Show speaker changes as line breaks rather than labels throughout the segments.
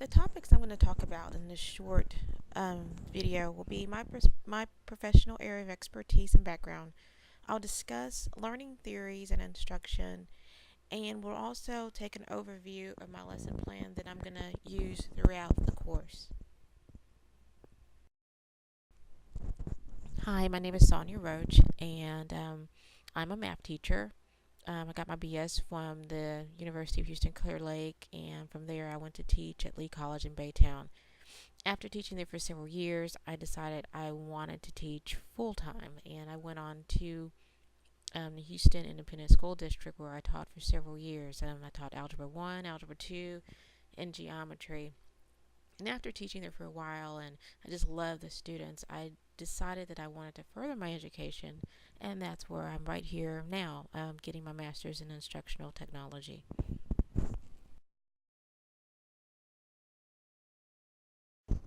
The topics I'm going to talk about in this short video will be my professional area of expertise and background. I'll discuss learning theories and instruction, and we'll also take an overview of my lesson plan that I'm going to use throughout the course. Hi, my name is Sonia Roach, and I'm a math teacher. I got my BS from the University of Houston Clear Lake, and from there I went to teach at Lee College in Baytown. After teaching there for several years, I decided I wanted to teach full time, and I went on to the Houston Independent School District where I taught for several years. I taught Algebra 1, Algebra 2, and Geometry. And after teaching there for a while, and I just loved the students, I decided that I wanted to further my education, and that's where I'm right here now, getting my master's in instructional technology.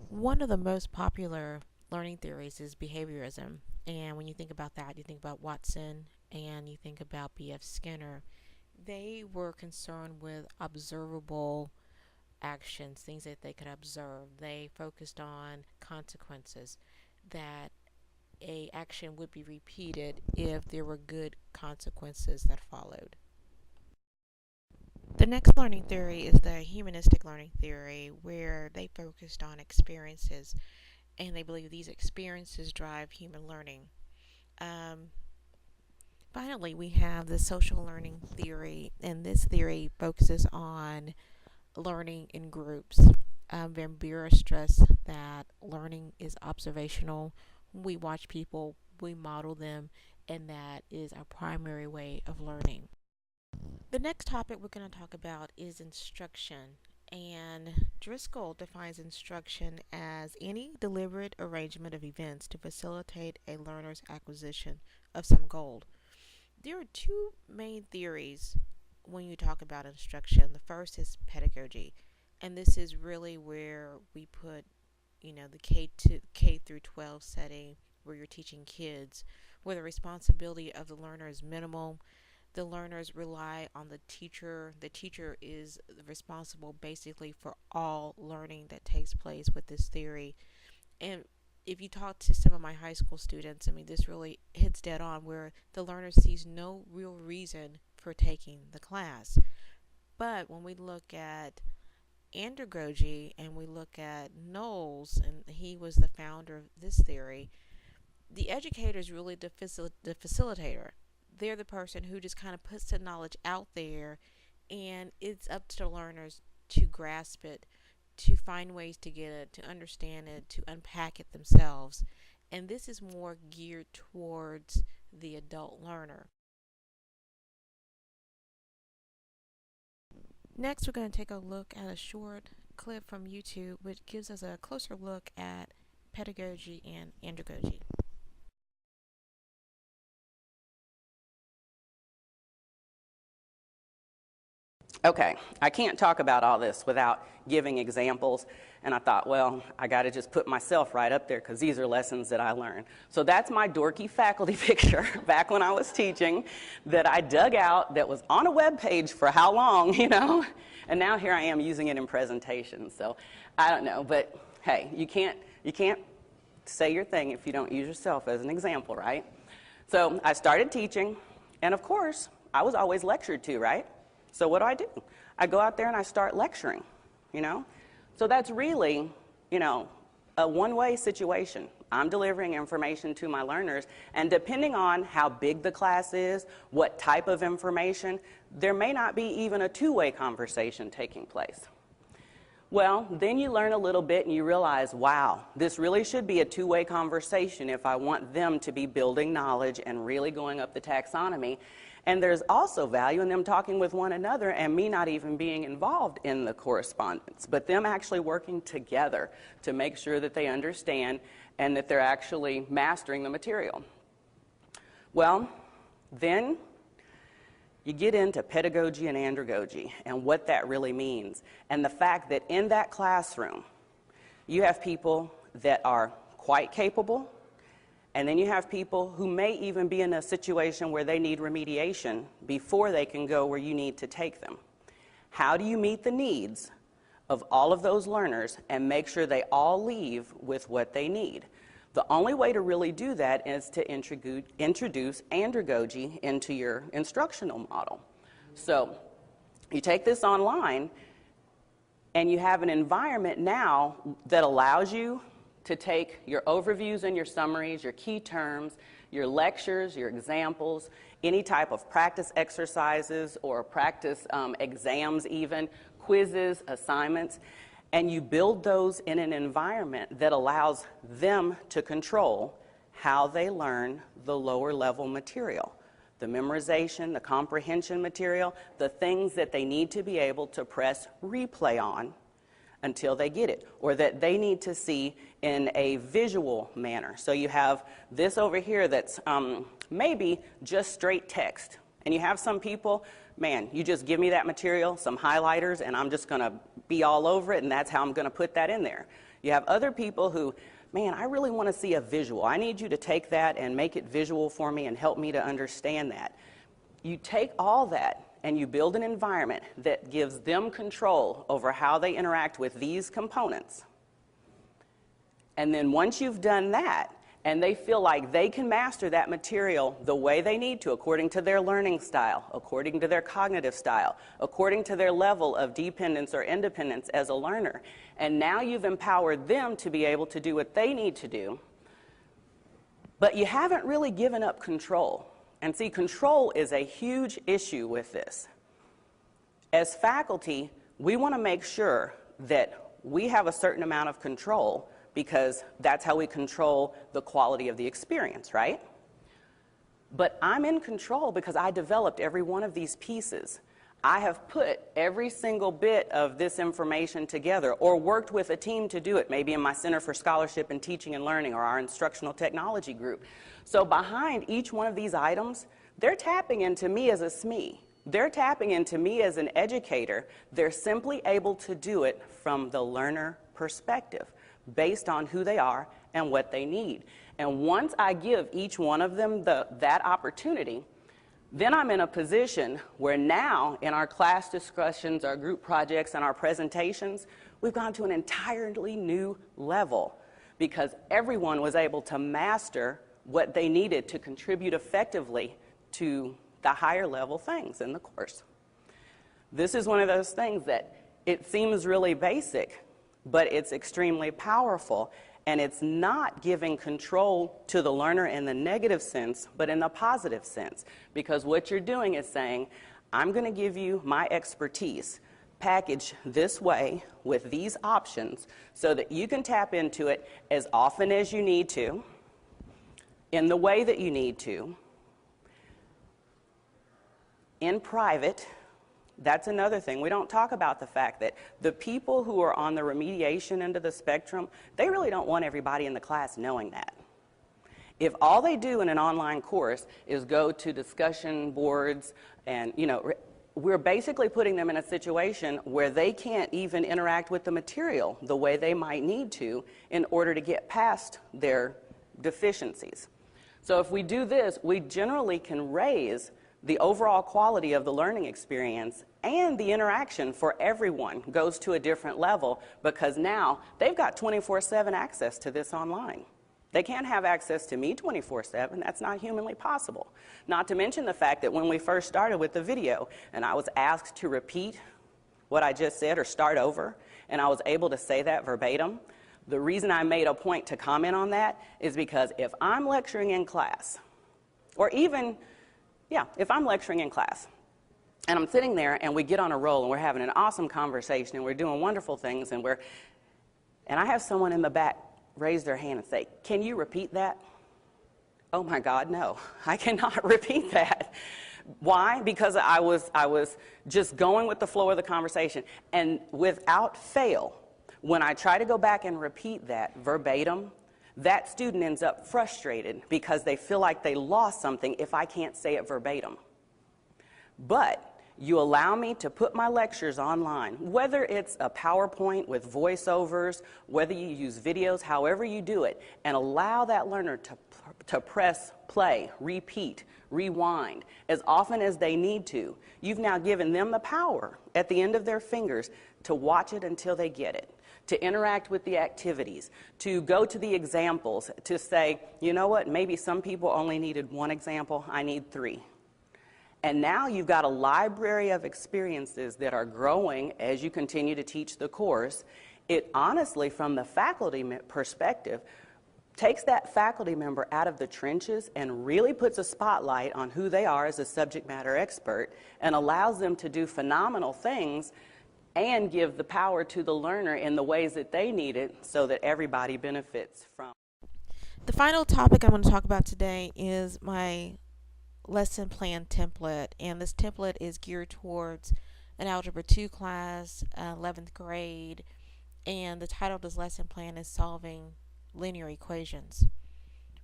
One of the most popular learning theories is behaviorism, and when you think about that, you think about Watson and you think about B.F. Skinner. They were concerned with observable actions, things that they could observe. They focused on consequences, that a action would be repeated if there were good consequences that followed. The next learning theory is the humanistic learning theory, where they focused on experiences, and they believe these experiences drive human learning. Um, Finally, we have the social learning theory, and this theory focuses on learning in groups. Van Buren stressed that learning is observational. We watch people, we model them, and that is our primary way of learning. The next topic we're going to talk about is instruction. And Driscoll defines instruction as any deliberate arrangement of events to facilitate a learner's acquisition of some goal. There are two main theories when you talk about instruction. The first is pedagogy, and this is really where we put, the K through 12 setting, where you're teaching kids, where the responsibility of the learner is minimal. The learners rely on the teacher. The teacher is responsible basically for all learning that takes place with this theory. And if you talk to some of my high school students, this really hits dead on, where the learner sees no real reason for taking the class. But when we look at andragogy and we look at Knowles, and he was the founder of this theory, the educator is really the facilitator. They're the person who just kind of puts the knowledge out there, and it's up to the learners to grasp it, to find ways to get it, to understand it, to unpack it themselves. And this is more geared towards the adult learner. Next, we're going to take a look at a short clip from YouTube, which gives us a closer look at pedagogy and andragogy.
Okay, I can't talk about all this without giving examples, and I thought, well, I got to just put myself right up there because these are lessons that I learned. So that's my dorky faculty picture back when I was teaching that I dug out, that was on a web page for how long, and now here I am using it in presentations. So I don't know, but hey, you can't say your thing if you don't use yourself as an example, right? So I started teaching, and of course, I was always lectured to, right? So what do? I go out there and I start lecturing, So that's really, a one-way situation. I'm delivering information to my learners, and depending on how big the class is, what type of information, there may not be even a two-way conversation taking place. Well, then you learn a little bit and you realize, wow, this really should be a two-way conversation if I want them to be building knowledge and really going up the taxonomy. And there's also value in them talking with one another and me not even being involved in the correspondence, but them actually working together to make sure that they understand and that they're actually mastering the material. Well, then you get into pedagogy and andragogy and what that really means, and the fact that in that classroom you have people that are quite capable, and then you have people who may even be in a situation where they need remediation before they can go where you need to take them. How do you meet the needs of all of those learners and make sure they all leave with what they need. The only way to really do that is to introduce andragogy into your instructional model. So you take this online, and you have an environment now that allows you to take your overviews and your summaries, your key terms, your lectures, your examples, any type of practice exercises or practice exams even, quizzes, assignments, and you build those in an environment that allows them to control how they learn the lower level material. The memorization, the comprehension material, the things that they need to be able to press replay on until they get it, or that they need to see in a visual manner. So you have this over here that's maybe just straight text. And you have some people, man, you just give me that material, some highlighters, and I'm just going to be all over it, and that's how I'm going to put that in there. You have other people who, man, I really want to see a visual. I need you to take that and make it visual for me and help me to understand that. You take all that and you build an environment that gives them control over how they interact with these components. And then once you've done that, and they feel like they can master that material the way they need to, according to their learning style, according to their cognitive style, according to their level of dependence or independence as a learner, and now you've empowered them to be able to do what they need to do, but you haven't really given up control. And see, control is a huge issue with this. As faculty, we want to make sure that we have a certain amount of control, because that's how we control the quality of the experience, right? But I'm in control because I developed every one of these pieces. I have put every single bit of this information together, or worked with a team to do it, maybe in my Center for Scholarship in Teaching and Learning or our instructional technology group. So behind each one of these items, they're tapping into me as a SME. They're tapping into me as an educator. They're simply able to do it from the learner perspective, based on who they are and what they need. And once I give each one of them that opportunity, then I'm in a position where now in our class discussions, our group projects, and our presentations, we've gone to an entirely new level, because everyone was able to master what they needed to contribute effectively to the higher level things in the course. This is one of those things that it seems really basic, but it's extremely powerful, and it's not giving control to the learner in the negative sense, but in the positive sense, because what you're doing is saying, I'm going to give you my expertise packaged this way with these options so that you can tap into it as often as you need to, in the way that you need to, in private. That's another thing. We don't talk about the fact that the people who are on the remediation end of the spectrum, they really don't want everybody in the class knowing that. If all they do in an online course is go to discussion boards and, we're basically putting them in a situation where they can't even interact with the material the way they might need to in order to get past their deficiencies. So if we do this, we generally can raise the overall quality of the learning experience, and the interaction for everyone goes to a different level, because now they've got 24/7 access to this online. They can't have access to me 24/7. That's not humanly possible. Not to mention the fact that when we first started with the video and I was asked to repeat what I just said or start over, and I was able to say that verbatim, the reason I made a point to comment on that is because if I'm lecturing in class, or even if I'm lecturing in class, and I'm sitting there and we get on a roll and we're having an awesome conversation and we're doing wonderful things, and I have someone in the back raise their hand and say, "Can you repeat that?" Oh my God, no, I cannot repeat that. Why? Because I was just going with the flow of the conversation, and without fail, when I try to go back and repeat that verbatim, that student ends up frustrated because they feel like they lost something if I can't say it verbatim. But You allow me to put my lectures online, whether it's a PowerPoint with voiceovers, whether you use videos, however you do it, and allow that learner to press play, repeat, rewind as often as they need to. You've now given them the power at the end of their fingers to watch it until they get it, to interact with the activities, to go to the examples, to say, you know what, maybe some people only needed one example, I need 3. And now you've got a library of experiences that are growing as you continue to teach the course. It honestly, from the faculty perspective, takes that faculty member out of the trenches and really puts a spotlight on who they are as a subject matter expert and allows them to do phenomenal things and give the power to the learner in the ways that they need it so that everybody benefits from.
The final topic I'm going to talk about today is my lesson plan template, and this template is geared towards an Algebra 2 class, 11th grade, and the title of this lesson plan is Solving Linear Equations.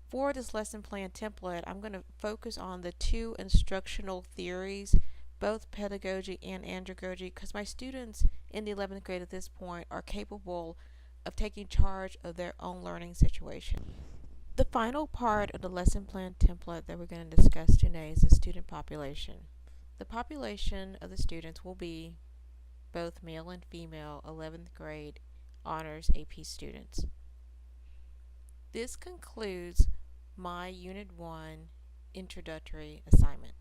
For this lesson plan template, I'm going to focus on the 2 instructional theories, both pedagogy and andragogy, because my students in the 11th grade at this point are capable of taking charge of their own learning situation. The final part of the lesson plan template that we're going to discuss today is the student population. The population of the students will be both male and female 11th grade honors AP students. This concludes my Unit 1 introductory assignment.